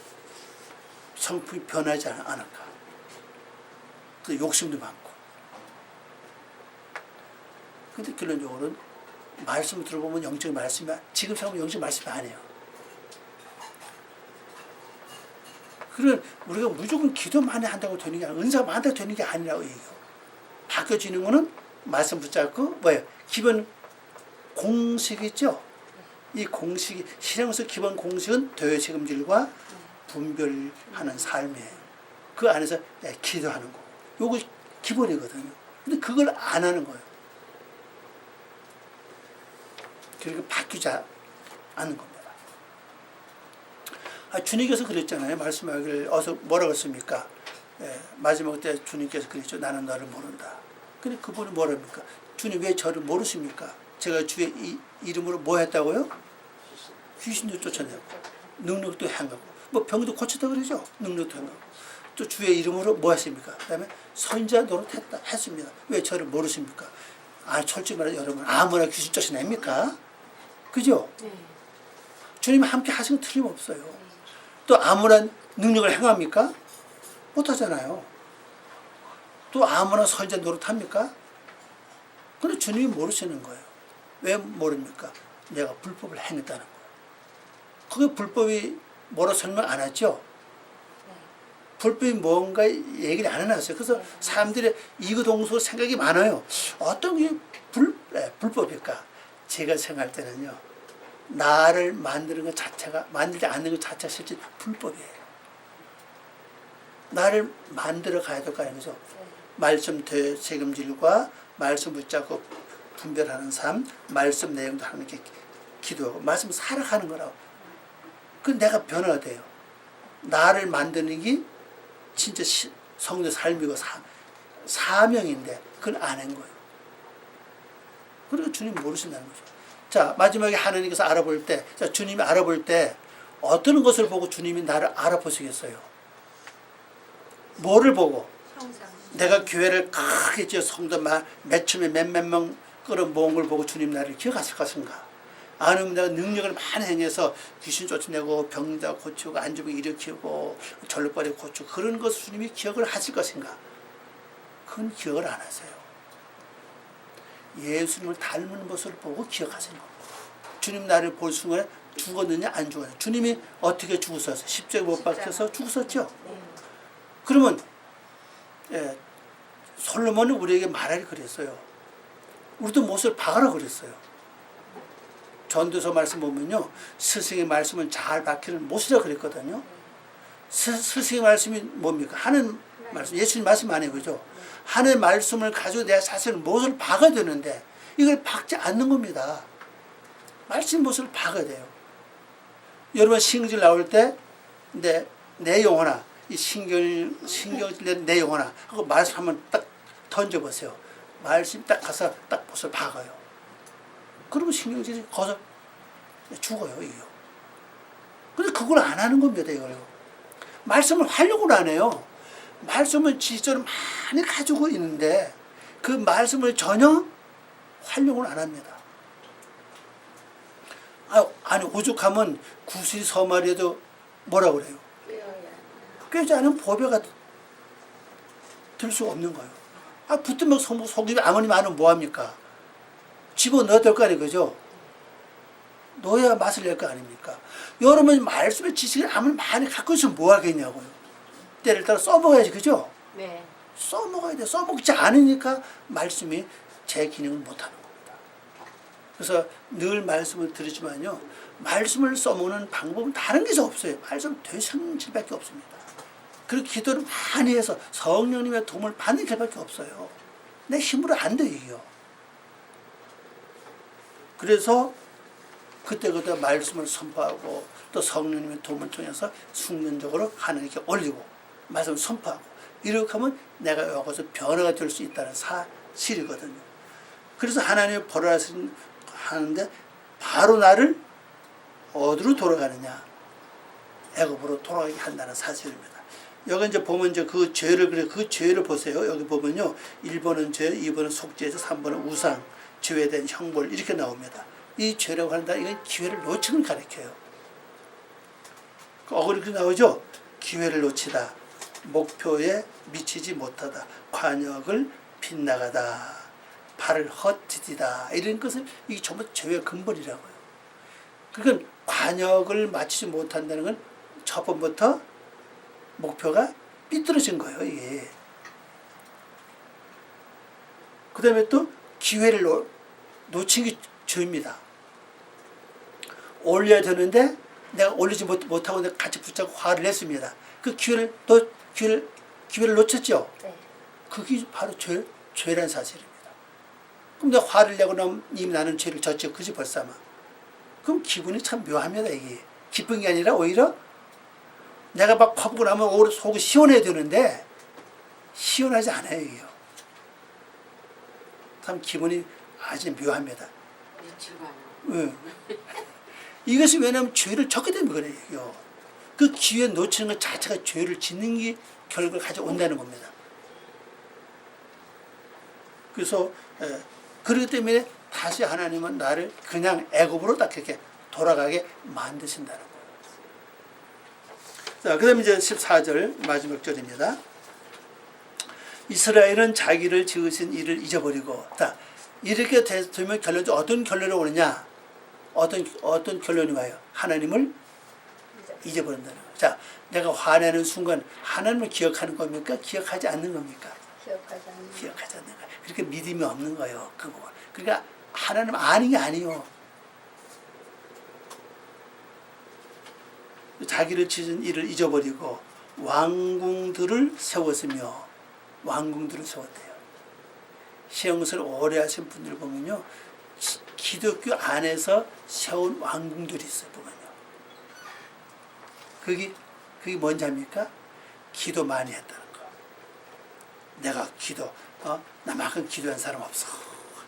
성품이 변하지 않을까? 그 욕심도 많고. 근데 결론적으로는 말씀을 들어보면 영적 말씀이, 지금 생각하면 영적 말씀이 아니에요. 그런 우리가 무조건 기도 많이 한다고 되는 게 아니라 은사가 많다고 되는 게 아니라고 얘기해요. 바뀌어지는 거는 말씀 붙잡고 뭐예요? 기본 공식이죠. 이 공식이 신앙에서 기본 공식은 되새김질과 분별하는 삶이에요. 그 안에서 기도하는 거. 요거 기본이거든요. 근데 그걸 안 하는 거예요. 그러니까 바뀌지 않는 겁니다. 주님께서 그랬잖아요. 말씀하기를 어서 뭐라고 했습니까? 마지막 때 주님께서 그랬죠. 나는 너를 모른다. 근데 그분은 뭐랍니까? 주님 왜 저를 모르십니까? 제가 주의 이름으로 뭐 했다고요? 귀신도 쫓아내고 능력도 행하고 뭐 병도 고쳤다 그러죠. 능력도 행하고 또 주의 이름으로 뭐 했습니까? 그 다음에 선지자 노릇했다 했습니다. 왜 저를 모르십니까? 솔직히 말해 여러분 아무나 귀신 쫓아냅니까? 그죠? 주님이 함께 하시는 거 틀림없어요. 또 아무나 능력을 행합니까? 못하잖아요. 또 아무나 선지자 노릇합니까? 근데 주님이 모르시는 거예요. 왜 모릅니까? 내가 불법을 행했다는 거예요. 그게 불법이 뭐라 설명 안 하죠? 불법이 뭔가 얘기를 안 해놨어요. 그래서 사람들이 이거동소 생각이 많아요. 어떤 게 불법일까? 제가 생각할 때는요. 나를 만드는 것 자체가, 만들지 않는 것 자체가 실제 불법이에요. 나를 만들어 가야 될 거 아니죠? 말씀 되새김질과 말씀 붙잡고 분별하는 삶, 말씀 내용도 하나님께 기도하고 말씀 살아가는 거라고. 그 내가 변화가 돼요. 나를 만드는 게 진짜 성도 삶이고 사명인데 그걸 안 한 거예요. 그리고 주님 모르신다는 거죠. 자, 마지막에 하나님께서 알아볼 때, 자, 주님이 알아볼 때 어떤 것을 보고 주님이 나를 알아보시겠어요? 뭐를 보고? 내가 교회를 크게 지어 성도 매춤에 몇몇 명 끌어모은 걸 보고 주님 나를 기억하실 것인가? 아니면 내가 능력을 많이 행해서 귀신 쫓아내고 병자 고치고 안 죽고 일으키고 절로벌이 고치고 그런 것을 주님이 기억을 하실 것인가? 그건 기억을 안 하세요. 예수님을 닮은 모습을 보고 기억하시는 겁니다. 주님 나를 볼 순간에 죽었느냐 안 죽었느냐. 주님이 어떻게 죽으셨어요? 십자가에 못 박혀서 죽으셨죠? 그러면 솔로몬은 우리에게 말하기 그랬어요. 우리도 못을 박으라 그랬어요. 전도서 말씀 보면요, 스승의 말씀은 잘 박히는 못이라 그랬거든요. 스승의 말씀이 뭡니까? 하는 말씀, 예수님 말씀 아니에요, 그죠? 하는 말씀을 가지고 내가 사실 못을 박아야 되는데 이걸 박지 않는 겁니다. 말씀 못을 박아야 돼요. 여러분 신경질 나올 때 내 영혼아, 이 신경질 내 영혼아 하고 말씀 한번 딱 던져보세요. 말씀 딱 가서 딱 못을 박아요. 그러면 신경질이 거기서 죽어요, 이거. 근데 그걸 안 하는 겁니다, 이거요. 말씀을 활용을 안 해요. 말씀을 지식적으로 많이 가지고 있는데 그 말씀을 전혀 활용을 안 합니다. 아니 오죽하면 구슬이 서말이라도 뭐라 그래요? 꿰지 않으면 보배가 들 수가 없는 거예요. 붙으면 속이 아무리 많으면 뭐합니까? 집어넣어야 될 거 아니에요, 그죠? 넣어야 맛을 낼 거 아닙니까? 여러분 말씀의 지식을 아무리 많이 갖고 있으면 뭐 하겠냐고요. 때를 따라 써먹어야지, 그죠? 네. 써먹어야 돼. 써먹지 않으니까 말씀이 제 기능을 못하는 겁니다. 그래서 늘 말씀을 드리지만요, 말씀을 써먹는 방법은 다른 게 없어요. 말씀 되성질밖에 없습니다. 그리고 기도를 많이 해서 성령님의 도움을 받는 길밖에 없어요. 내 힘으로 안 돼요, 이게요. 그래서 그때그때 말씀을 선포하고 또 성령님의 도움을 통해서 숙련적으로 하나님께 올리고 말씀을 선포하고 이렇게 하면 내가 여기서 변화가 될 수 있다는 사실이거든요. 그래서 하나님이 벌하는데 바로 나를 어디로 돌아가느냐? 애굽으로 돌아가게 한다는 사실입니다. 여기 이제 보면 이제 그 죄를 보세요. 여기 보면요, 1번은 죄, 2번은 속죄죄, 3번은 우상, 죄에 대한 형벌 이렇게 나옵니다. 이 죄라고 한다, 이건 기회를 놓치는 걸 가르쳐요. 어그렇게 나오죠. 기회를 놓치다, 목표에 미치지 못하다, 관역을 빗나가다, 발을 헛디디다, 이런 것은 이게 전부 죄의 근본이라고요. 그러니까 관역을 맞추지 못한다는 건 첫 번부터 목표가 삐뚤어진 거예요, 이게. 그 다음에 또 기회를 놓친 게 죄입니다. 올려야 되는데 내가 올리지 못하고 내가 같이 붙잡고 화를 냈습니다. 그 기회를 놓쳤죠? 네. 그게 바로 죄라는 사실입니다. 그럼 내가 화를 내고 나면 이미 나는 죄를 졌죠. 그지 벌써마. 그럼 기분이 참 묘합니다, 이게. 기쁜 게 아니라 오히려 내가 막 화보고 나면 오히려 속이 시원해야 되는데 시원하지 않아요, 이게. 참 기분이 아주 묘합니다. 네. 이것이 왜냐하면 죄를 졌기 때문에 그래요. 그 기회 놓치는 것 자체가 죄를 짓는 게 결과를 가져온다는 겁니다. 그래서 그렇기 때문에 다시 하나님은 나를 그냥 애굽으로 딱 이렇게 돌아가게 만드신다는 거예요. 자, 그 다음에 이제 14절 마지막 절입니다. 이스라엘은 자기를 지으신 이를 잊어버리고, 자, 이렇게 되면 결론적으로 어떤 결론이 오느냐? 어떤 결론이 와요? 하나님을 잊어버린다는 거예요. 자, 내가 화내는 순간 하나님을 기억하는 겁니까? 기억하지 않는 겁니까? 기억하지 않는 거예요. 그렇게 믿음이 없는 거예요. 그러니까 하나님 아는 게 아니에요. 자기를 지은 이를 잊어버리고 왕궁들을 세웠으며, 왕궁들을 세웠대요. 신앙생활 오래 하신 분들 보면요, 기독교 안에서 세운 왕궁들이 있어요. 보면요. 그게 뭔지 압니까? 기도 많이 했다는 거. 내가 기도, 나만큼 기도한 사람 없어.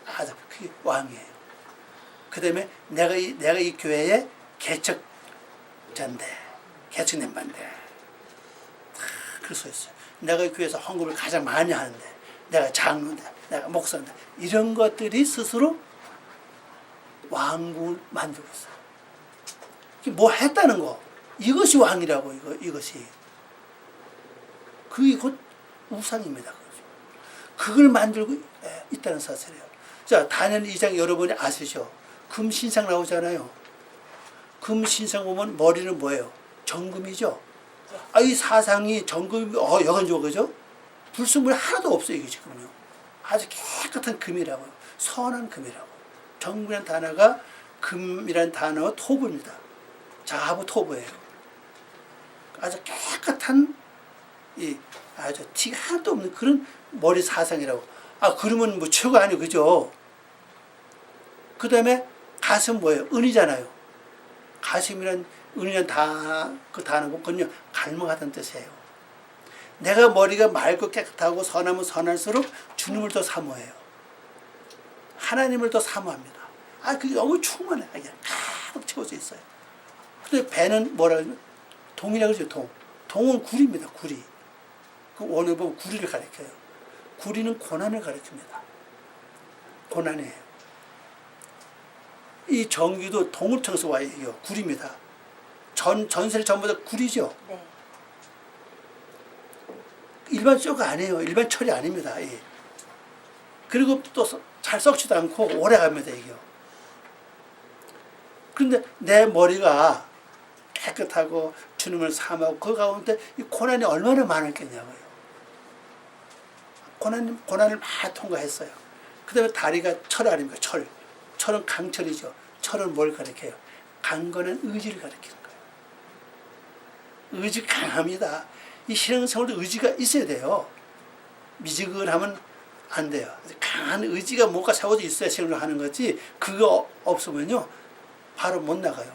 아주 그게 왕이에요. 그 다음에 내가 이 교회의 개척자인데, 개척 멤버인데, 그럴 수 있어요. 내가 이 교회에서 헌금을 가장 많이 하는데, 내가 장로인데, 내가 목사인데, 이런 것들이 스스로 왕궁을 만들고 있어요. 뭐 했다는 거. 이것이 왕이라고, 이것이. 그게 곧 우상입니다. 그걸 만들고 있다는 사실이에요. 자, 다니엘 2장 여러분이 아시죠? 금신상 나오잖아요. 금신상 보면 머리는 뭐예요? 정금이죠? 이 사상이 정금이, 여간 좋아, 그죠? 불순물이 하나도 없어요, 이게 지금요. 아주 깨끗한 금이라고요. 선한 금이라고. 정금이라는 단어가 금이라는 단어가 토부입니다. 자하부 토부예요. 아주 깨끗한, 아주 티가 하나도 없는 그런 머리 사상이라고. 그러면 뭐 최고 아니에요, 그죠? 그 다음에 가슴 뭐예요? 은이잖아요. 가슴이란, 은이란 그 단어거든요. 갈망하다는 뜻이에요. 내가 머리가 맑고 깨끗하고 선하면 선할수록 주님을 더 사모해요. 하나님을 더 사모합니다. 그게 너무 충만해. 그냥 가득 채워져 있어요. 근데 배는 뭐라 그러죠? 동이라고 그러죠, 동. 동은 구리입니다, 구리. 그 오늘 보면 구리를 가리켜요. 구리는 고난을 가리킵니다. 고난이에요. 이 전기도 동을 통해서 와요, 구리입니다. 전세를 전부 다 구리죠? 네. 일반 쪽 아니에요. 일반 철이 아닙니다. 그리고 또 잘 썩지도 않고 오래 갑니다, 이게. 그런데 내 머리가 깨끗하고 주님을 사모하고 그 가운데 이 고난이 얼마나 많았겠냐고요. 고난을 많이 통과했어요. 그 다음에 다리가 철 아닙니까? 철. 철은 강철이죠. 철은 뭘 가리켜요? 강건한 의지를 가리키는 거예요. 의지 강합니다. 이 신앙생활도 의지가 있어야 돼요. 미지근하면 안 돼요. 강한 의지가 뭔가 세워져 있어야 신앙을 하는 거지, 그거 없으면요 바로 못 나가요.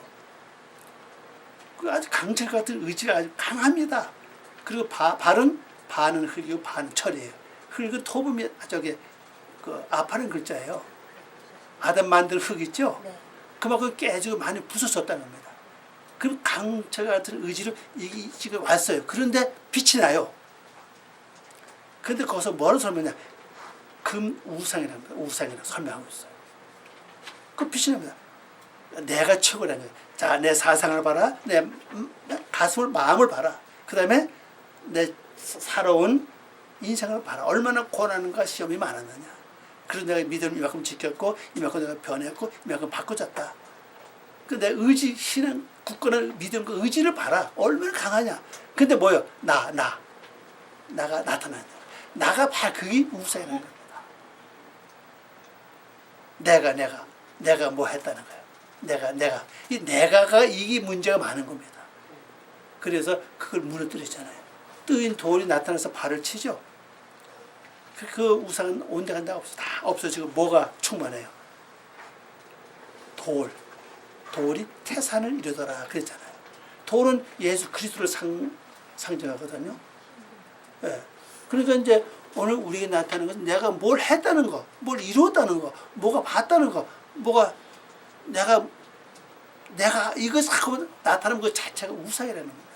아주 강철 같은 의지가 아주 강합니다. 그리고 발은 흙이고 발은 철이에요. 흙은 토범이 아파는 글자예요. 아담 만든 흙 있죠? 네. 그만큼 깨지고 많이 부서졌다는 겁니다. 그럼 강철 같은 의지로 이게 지금 왔어요. 그런데 빛이 나요. 그런데 거기서 뭐를 설명하냐? 금 우상이랍니다. 우상이라고 설명하고 있어요. 그 빛이 납니다. 내가 최고라는 거예요. 자, 내 사상을 봐라. 내 가슴을, 마음을 봐라. 그 다음에 내 살아온 인생을 봐라. 얼마나 고난과 시험이 많았느냐. 그래서 내가 믿음을 이만큼 지켰고, 이만큼 내가 변했고, 이만큼 바꿔졌다. 그 내 의지, 신앙, 굳건한 믿음과 의지를 봐라. 얼마나 강하냐. 근데 뭐요? 나가 나타나냐. 나가 바로 그게 우상이라는 겁니다. 내가 뭐 했다는 거예요. 이 내가가 이게 문제가 많은 겁니다. 그래서 그걸 무너뜨리잖아요. 뜨인 돌이 나타나서 발을 치죠. 그 우상은 온데 간다 없어. 다 없어지고 뭐가 충만해요? 돌이 태산을 이루더라 그랬잖아요. 돌은 예수 그리스도를 상징하거든요. 예. 그러니까 이제 오늘 우리에게 나타나는 것은 내가 뭘 했다는 거, 뭘 이루었다는 거, 뭐가 봤다는 거, 내가 이것을 하고 나타나는 것 자체가 우상이라는 겁니다.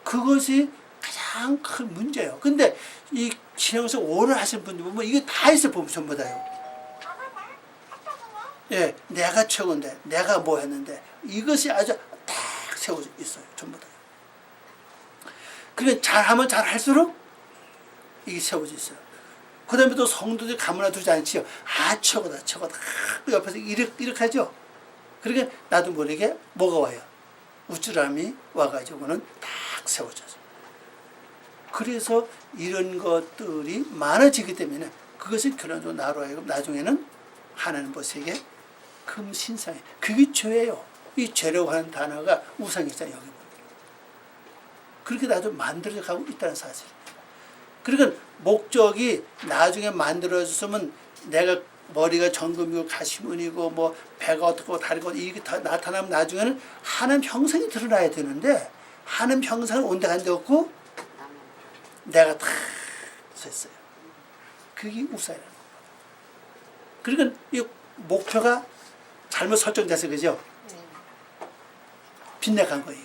그것이 가장 큰 문제예요. 근데 이 신앙생활 오래 하시는 분들 보면 이게 다 있어요. 보면 전부 다요. 예, 내가 최고인데, 내가 뭐 했는데, 이것이 아주 딱 세워져 있어요. 전부 다. 그러니까 잘하면 잘할수록 이게 세워져 있어요. 그 다음에 또 성도들이 가만히 두지 않지요. 최고다. 옆에서 이렇게 하죠. 그러니까 나도 모르게 뭐가 와요? 우쭐함이 와가지고는 딱 세워져서. 그래서 이런 것들이 많아지기 때문에 그것이 결론적으로 나로 하여금 나중에는 하나님 보시기에 금신상에 그게 죄예요. 이 죄라고 하는 단어가 우상이잖아요. 여기 보면. 그렇게 나도 만들어가고 있다는 사실입니다. 그러니까 목적이 나중에 만들어졌으면 내가 머리가 정금이고 가시문이고 뭐 배가 어떻고 다리가 이게 다 나타나면 나중에는 하나님 형상이 드러나야 되는데 하나님 형상을 온데 간데 없고 내가 다 섰어요. 그게 우사라는 겁니다. 그러니까 이 목표가 잘못 설정돼서 그죠? 빗나간 거예요.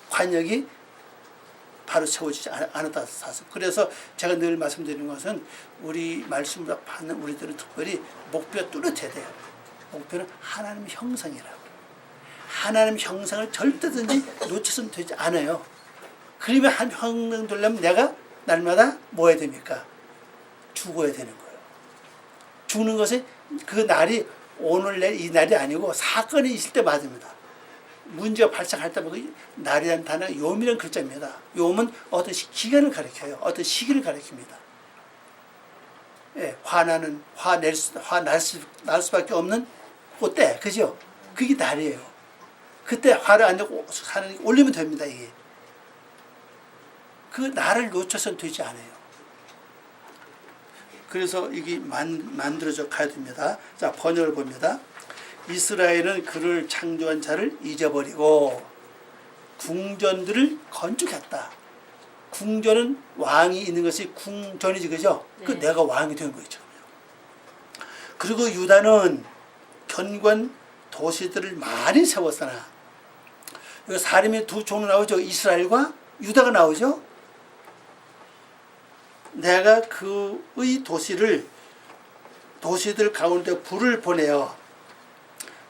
관역이 바로 세워지지 않았다 사서. 그래서 제가 늘 말씀드리는 것은 우리 말씀을 받는 우리들은 특별히 목표가 뚜렷해야 돼요. 목표는 하나님 형상이라고. 하나님 형상을 절대든지 놓쳐서는 되지 않아요. 그러면 한 형상 되려면 내가 날마다 뭐 해야 됩니까? 죽어야 되는 거예요. 죽는 것은 그 날이 오늘 내일 이 날이 아니고 사건이 있을 때 맞습니다. 문제가 발생할 때마다 날이라는 단어가 요미라는 글자입니다. 요음은 어떤 기간을 가리켜요. 어떤 시기를 가리킵니다. 예, 화나는 날 수밖에 없는 그때, 그죠? 그게 날이에요. 그때 화를 안 내고 하나님 올리면 됩니다. 이게 그 날을 놓쳐서는 되지 않아요. 그래서 이게 만들어져 가야 됩니다. 자, 번역을 봅니다. 이스라엘은 그를 창조한 자를 잊어버리고 궁전들을 건축했다. 궁전은 왕이 있는 것이 궁전이지, 그죠? 네. 그 내가 왕이 된 거죠. 그리고 유다는 견고한 도시들을 많이 세웠으나 여기 사람이 두 종류 나오죠. 이스라엘과 유다가 나오죠. 내가 그의 도시들 가운데 불을 보내어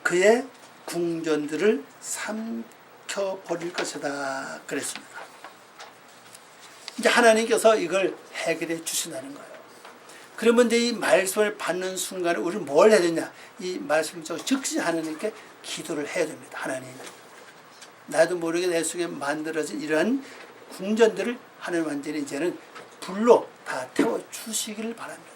그의 궁전들을 삼켜버릴 것이다 그랬습니다. 이제 하나님께서 이걸 해결해 주신다는 거예요. 그러면 이제 이 말씀을 받는 순간에 우리는 뭘 해야 되냐? 이 말씀을 즉시 하나님께 기도를 해야 됩니다. 하나님, 나도 모르게 내 속에 만들어진 이러한 궁전들을 하나님 완전히 이제는 불로 다 태워 주시기를 바랍니다.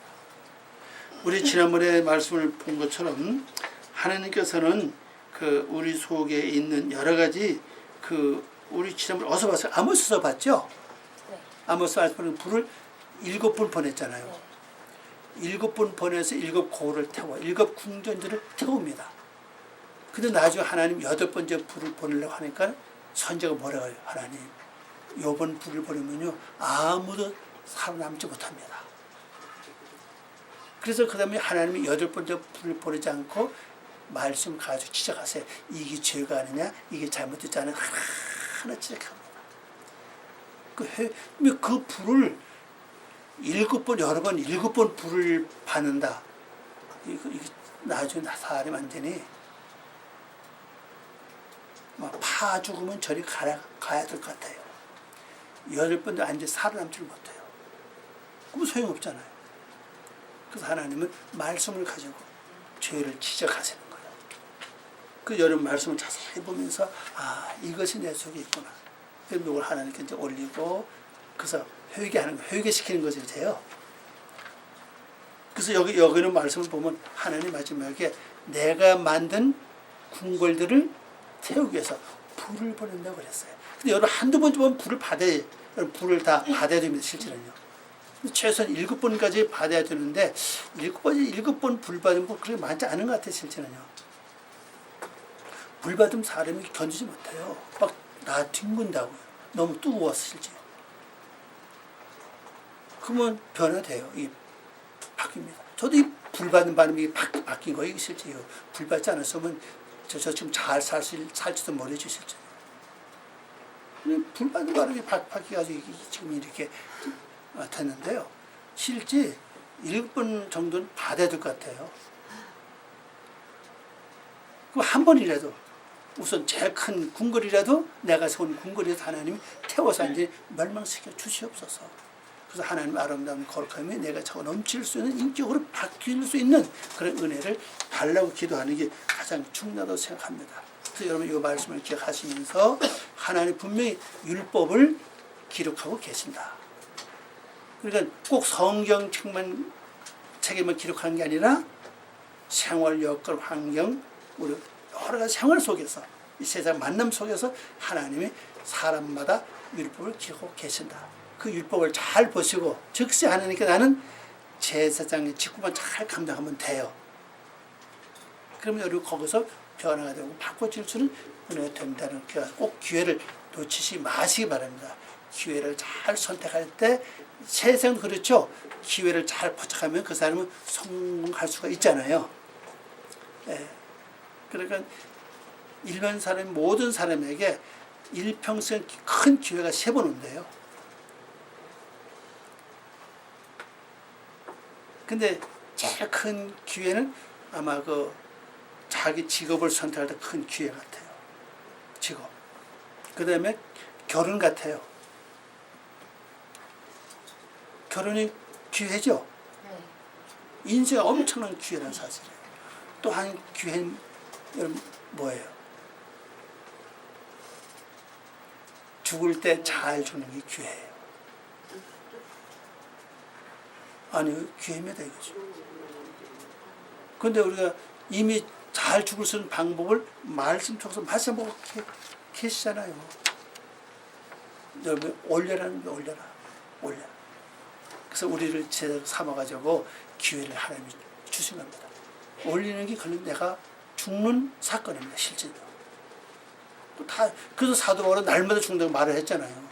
우리 지난번에 말씀을 본 것처럼 하나님께서는 그 우리 속에 있는 여러 가지 우리 지난번에 어서 봤어요. 아모스서 봤죠? 네. 아모스 말씀은 불을 7번 보냈잖아요. 7번 보내서 7 고을을 태워 7 궁전들을 태웁니다. 근데 나중에 하나님 8번째 불을 보내려고 하니까 선지자가 뭐라고 해요? 하나님, 요번 불을 보내면요 아무도 살아남지 못합니다. 그래서 그 다음에 하나님이 8번째 불을 보내지 않고 말씀 가지고 지적하세요. 이게 죄가 아니냐? 이게 잘못됐지 않냐? 하나하나 지적합니다. 그 불을 7번, 여러 번, 7번 불을 받는다. 이게 나중에 사람이 완전히 파 죽으면 저리 가야 될 것 같아요. 8번도 앉아 살아남지를 못해요. 그럼 소용없잖아요. 그래서 하나님은 말씀을 가지고 죄를 지적하시는 거예요. 그 여러분 말씀을 자세히 보면서 이것이 내 속에 있구나. 그럼 이걸 하나님께 이제 올리고 그래서 회개시키는 것이 돼요. 그래서 여기는 말씀을 보면 하나님 마지막에 내가 만든 궁궐들을 태우기 위해서 불을 보낸다고 그랬어요. 근데 여러분 한두 번 보면 불을 다 받아야 됩니다. 실제로는요. 최소한 7번까지 받아야 되는데 7번 불 받으면 그렇게 많지 않은 것 같아요. 실제는요. 불 받으면 사람이 견디지 못해요. 막 나 뒹군다고요. 너무 뜨거워서 실제. 그러면 변화돼요. 바뀝니다. 저도 이 불 받는 바람이 바뀐 거예요. 실제요. 불 받지 않았으면 저 지금 잘 살지도 모르죠. 실제. 불 받는 바람이 바뀌어가지고 지금 이렇게 됐는데요. 실제 7번 정도는 받아야 될 것 같아요. 그럼 한 번이라도 우선 제일 큰 궁궐이라도 내가 세운 궁궐이라도 하나님이 태워서 이제 멸망시켜 주시옵소서. 그래서 하나님 아름다운 거룩함이 내가 차고 넘칠 수 있는 인격으로 바뀔 수 있는 그런 은혜를 달라고 기도하는 게 가장 중요하다고 생각합니다. 그래서 여러분 이 말씀을 기억하시면서 하나님 분명히 율법을 기록하고 계신다. 그러니까 꼭 성경책만 기록하는 게 아니라 생활 여건 환경 우리 여러 가지 생활 속에서 이 세상 만남 속에서 하나님이 사람마다 율법을 기록하고 계신다. 그 율법을 잘 보시고 즉시 하나님께 나는 제사장의 직분만 잘 감당하면 돼요. 그러면 여러분 거기서 변화가 되고 바꿔질 수는 은혜가 된다는 꼭 기회를 놓치지 마시기 바랍니다. 기회를 잘 선택할 때 세상은 그렇죠. 기회를 잘 포착하면 그 사람은 성공할 수가 있잖아요. 예. 그러니까 일반 사람 모든 사람에게 일평생 큰 기회가 3번 온대요. 근데 제일 큰 기회는 아마 그 자기 직업을 선택할 때 큰 기회 같아요. 직업. 그 다음에 결혼 같아요. 결혼이 기회죠. 인생에 엄청난 기회라는 사실이에요. 또 한 기회는 여러분 뭐예요? 죽을 때 잘 죽는 게 기회예요. 아니 기회입니다 이거죠. 그런데 우리가 이미 잘 죽을 수 있는 방법을 말씀 통해서 말씀하고 계시잖아요. 여러분 올려라는 게 올려라. 그래서 우리를 제대로 삼아가지고 기회를 하나님이 주신 겁니다. 올리는 게 그냥 내가 죽는 사건입니다. 실제로. 그래서 사도 바울은 날마다 죽는다고 말을 했잖아요.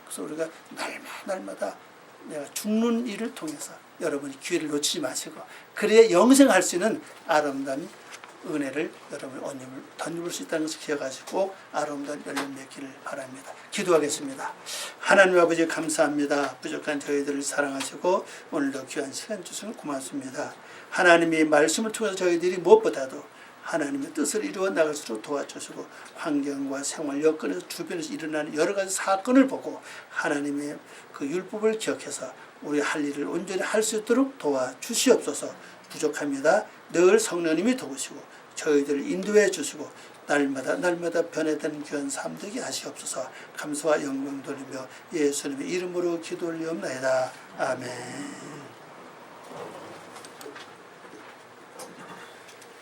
그래서 우리가 날마다 내가 죽는 일을 통해서 여러분이 기회를 놓치지 마시고 그래야 영생할 수 있는 아름다운 은혜를 여러분이 언님을 덧입을 수 있다는 것을 기억하시고 아름다운 열매 맺기를 바랍니다. 기도하겠습니다. 하나님 아버지 감사합니다. 부족한 저희들을 사랑하시고 오늘도 귀한 시간 주셔서 고맙습니다. 하나님이 말씀을 통해서 저희들이 무엇보다도 하나님의 뜻을 이루어 나갈 수 있도록 도와주시고 환경과 생활 여건에서 주변에서 일어나는 여러 가지 사건을 보고 하나님의 그 율법을 기억해서 우리 할 일을 온전히 할 수 있도록 도와주시옵소서. 부족합니다. 늘 성령님이 도우시고 저희들을 인도해 주시고 날마다 변해가는 귀한 삶 되게 하시옵소서. 감사와 영광 돌리며 예수님의 이름으로 기도 올리옵나이다. 아멘.